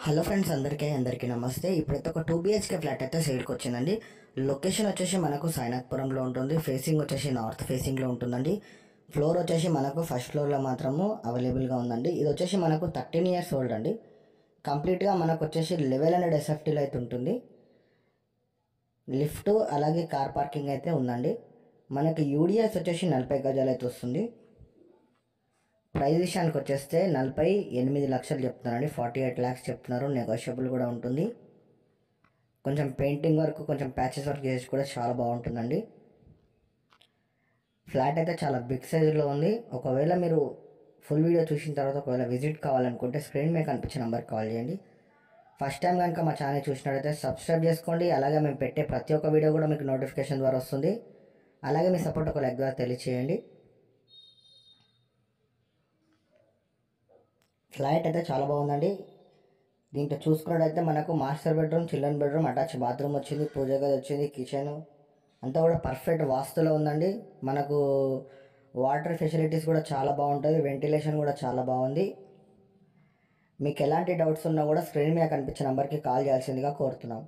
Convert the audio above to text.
Hello friends, అందరికీ నమస్తే. ఇప్పుడైతే ఒక 2 BHK ఫ్లాట్ అయితే సేల్కి వచ్చిందండి. లొకేషన్ వచ్చేసి మనకు సైనాక్పురంలో ఉంటుంది. ఫేసింగ్ వచ్చేసి నార్త్ ఫేసింగ్లో ఉంటుందండి. ఫ్లోర్ వచ్చేసి మనకు ఫస్ట్ ఫ్లోర్లో మాత్రము అవైలబుల్గా ఉందండి. ఇది వచ్చేసి మనకు 13 years ఓల్డ్ అండి. కంప్లీట్గా మనకు వచ్చేసి 1100 SFTలో అయితే ఉంటుంది. లిఫ్ట్ అలాగే కార్ పార్కింగ్ అయితే ఉందండి. మనకి యూడిఎస్ వచ్చేసి 40 గజాలు అయితే వస్తుంది. ప్రైస్ విషయానికి వచ్చేస్తే 48 లక్షలు చెప్తున్నారండి. 48 lakhs చెప్తున్నారు. నెగోషియబుల్ కూడా ఉంటుంది. కొంచెం పెయింటింగ్ వర్క్, కొంచెం ప్యాచెస్ వర్క్ చేసి కూడా చాలా బాగుంటుందండి. ఫ్లాట్ అయితే చాలా బిగ్ సైజులో ఉంది. ఒకవేళ మీరు ఫుల్ వీడియో చూసిన తర్వాత ఒకవేళ విజిట్ కావాలనుకుంటే స్క్రీన్ మీద కనిపించే నెంబర్కి కాల్ చేయండి. ఫస్ట్ టైం కనుక మా ఛానల్ చూసినట్లయితే సబ్స్క్రైబ్ చేసుకోండి. అలాగే మేము పెట్టే ప్రతి ఒక్క వీడియో కూడా మీకు నోటిఫికేషన్ ద్వారా వస్తుంది. అలాగే మీ సపోర్ట్ ఒక లైక్ ద్వారా తెలియచేయండి. ఫ్లాట్ అయితే చాలా బాగుందండి. దీంట్లో చూసుకున్నట్టయితే మనకు master bedroom, children bedroom, attach bathroom వచ్చింది, పూజ గది వచ్చింది, కిచెన్ అంతా కూడా పర్ఫెక్ట్ వాస్తులో ఉందండి. మనకు వాటర్ ఫెసిలిటీస్ కూడా చాలా బాగుంటుంది. వెంటిలేషన్ కూడా చాలా బాగుంది. మీకు ఎలాంటి డౌట్స్ ఉన్నా కూడా స్క్రీన్ మీద కనిపించే నెంబర్కి కాల్ చేయాల్సిందిగా కోరుతున్నాం.